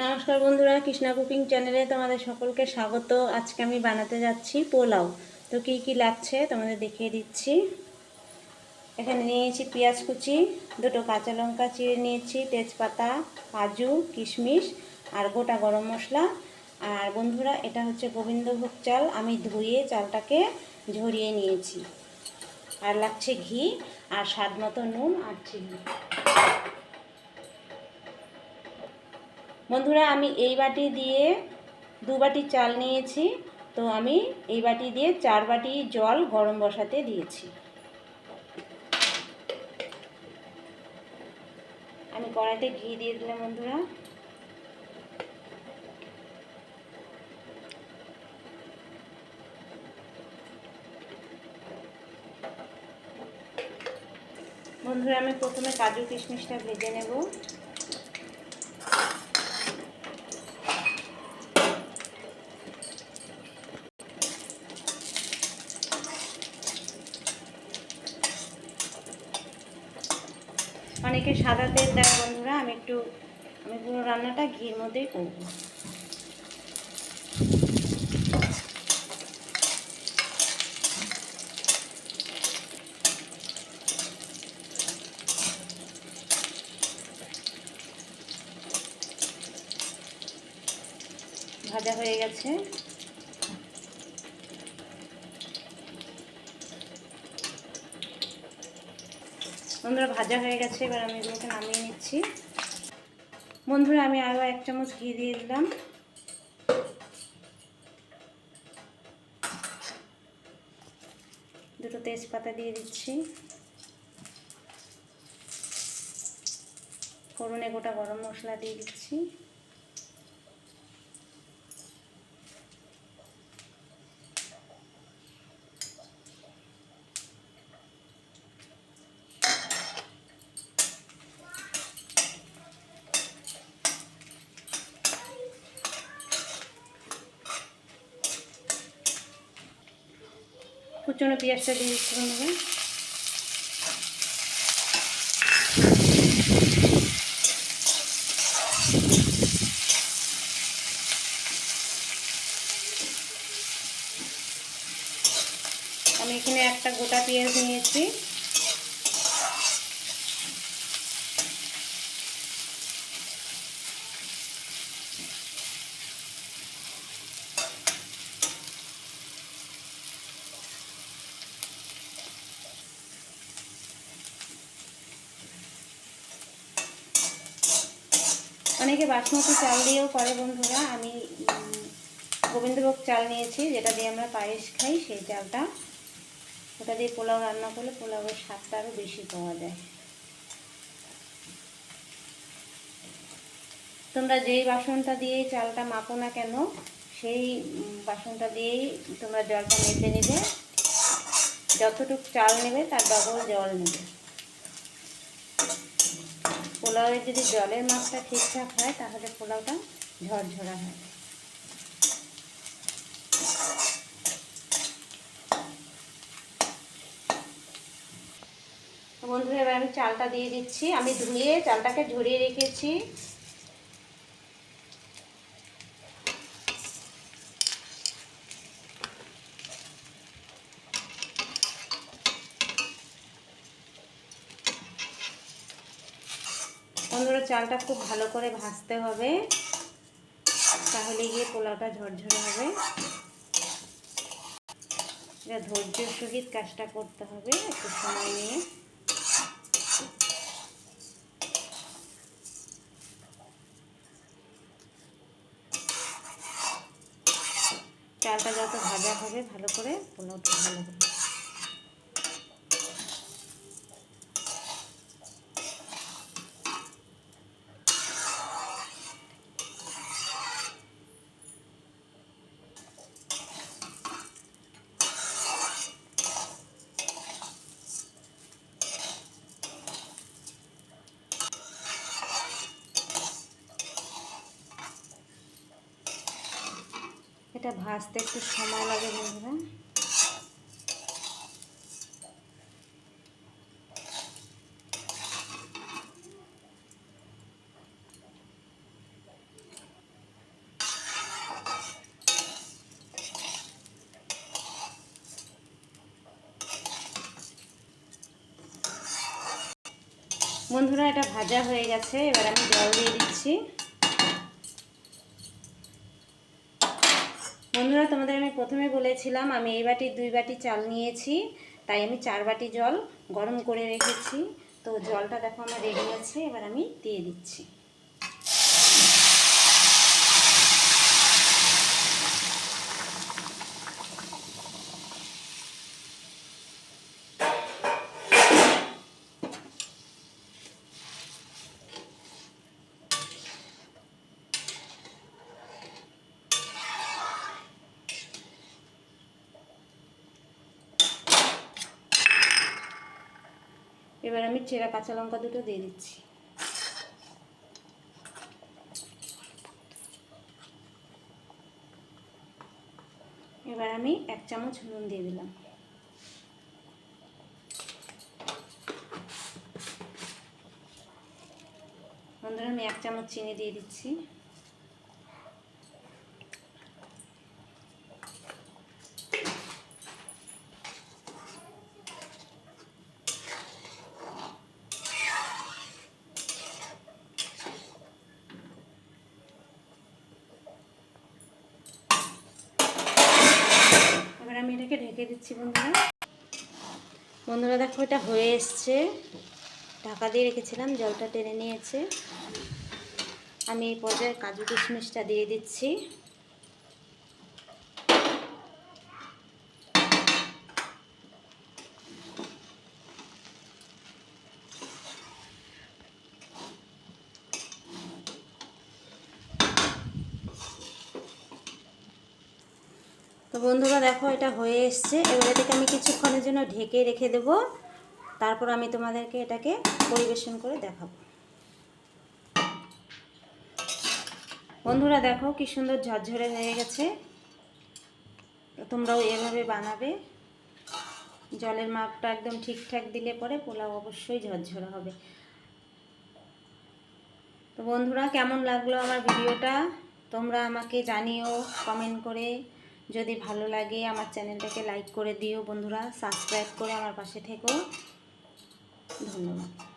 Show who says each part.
Speaker 1: নমস্কার বন্ধুরা, কৃষ্ণা কুকিং চ্যানেলে তোমাদের সকলকে স্বাগত। আজকে আমি বানাতে যাচ্ছি পোলাও। তো কি কি লাগছে তোমাদের দেখিয়ে দিচ্ছি। এখানে নিয়েছি পেঁয়াজ কুচি, দুটো কাঁচা লঙ্কা চিড়ে নিয়েছি, তেজপাতা, কাজু, কিশমিশ আর গোটা গরম মশলা। আর বন্ধুরা, এটা হচ্ছে গোবিন্দভোগ চাল, আমি ধুয়ে চালটাকে ঝরিয়ে নিয়েছি। আর লাগছে ঘি আর স্বাদ মতো নুন আর চিনি। বন্ধুরা, আমি এই বাটি দিয়ে 2 বাটি চাল নিয়েছি, তো আমি এই বাটি দিয়ে 4 বাটি জল গরম বসাতে দিয়েছি। আমি কড়াইতে ঘি দিয়ে দিলাম বন্ধুরা। বন্ধুরা, আমি প্রথমে কাজু কিশমিশটা ভেজে নেব। অনেকে সাদা তেল দেয় বন্ধুরা, আমি পুরো রান্নাটা ঘির মধ্যেই করব। ভাজা হয়ে গেছে। বন্ধুরা, ভাজা হয়ে গেছে, এবার আমি এগুলোকে নামিয়ে নিচ্ছি। বন্ধুরা, আমি আরও 1 চামচ ঘি দিয়ে দিলাম। দুটো তেজপাতা দিয়ে দিচ্ছি। ফোড়নে গোটা গরম মশলা দিয়ে দিচ্ছি। কুচনো পেঁয়াজটা দিয়ে দিচ্ছি বন্ধুরা। আমি এখানে একটা গোটা পেঁয়াজ নিয়েছি। অনেকে বাসমতি চাল দিয়েও করে বন্ধুরা, আমি গোবিন্দভোগ চাল নিয়েছি, যেটা দিয়ে আমরা পায়েস খাই, সেই চালটা। ওটা দিয়ে পোলাও রান্না করলে পোলাওয়ের স্বাদটা আরও বেশি পাওয়া যায়। তোমরা যেই বাসনটা দিয়েই চালটা মাপো না কেন, সেই বাসনটা দিয়েই তোমরা জলটা মেপে নেবে। যতটুকু চাল নেবে তার ডবল জল নেবে। পোলাওয়ের যদি জলের মাপটা ঠিকঠাক হয় তাহলে পোলাওটা ঝরঝরা হয়। বন্ধুরা, এবার আমি চালটা দিয়ে দিচ্ছি। আমি ধুয়ে চালটাকে ঝরিয়ে রেখেছি। বন্ধুরা, চালটা খুব ভালো করে ভাজতে হবে, তাহলে গিয়ে পোলাওটা ঝরঝরে হবে। এটা ধৈর্যের সহিত কাজটা করতে হবে, একটু সময় নিয়ে। চালটা যত ভাজা হবে ভালো করে, পোলাওটা ভালো হবে। এটা ভাজতে একটু সময় লাগে বন্ধুরা। বন্ধুরা এটা ভাজা হয়ে গেছে, এবার আমি জল দিয়ে দিচ্ছি। বন্ধুরা তোমাদের আমি প্রথমে বলেছিলাম আমি এই বাটি 2 বাটি চাল নিয়েছি, তাই আমি 4 বাটি জল গরম করে রেখেছি। তো জলটা দেখো আমার রেডি আছে, এবার আমি দিয়ে দিচ্ছি। এবার আমি চেরা কাঁচা লঙ্কা দুটো দিয়ে দিচ্ছি। এবার আমি 1 চামচ নুন দিয়ে দিলাম। বন্ধুরা আমি 1 চামচ চিনি দিয়ে দিচ্ছি। এবার আমি এটাকে ঢেকে দিচ্ছি। বন্ধুরা দেখো এটা হয়ে এসছে, ঢাকা দিয়ে রেখেছিলাম, জলটা টেনে নিয়েছে। আমি এই পর্যায়ে কাজু কিশমিশটা দিয়ে দিচ্ছি। তো বন্ধুরা দেখো এটা হয়ে এসছে, এবার এটাকে আমি কিছুক্ষণের জন্য ঢেকে রেখে দেব, তারপর আমি তোমাদেরকে এটাকে পরিবেশন করে দেখাবো। বন্ধুরা দেখো কি সুন্দর ঝরঝরে হয়ে গেছে। তোমরাও এভাবে বানাবে, জলের মাপটা একদম ঠিকঠাক দিলে পরে পোলাও অবশ্যই ঝরঝরে হবে। তো বন্ধুরা কেমন লাগলো আমার ভিডিওটা তোমরা আমাকে জানিও কমেন্ট করে। যদি ভালো লাগে আমার চ্যানেলটাকে লাইক করে দিও বন্ধুরা, সাবস্ক্রাইব করে আমার পাশে থেকো। ধন্যবাদ।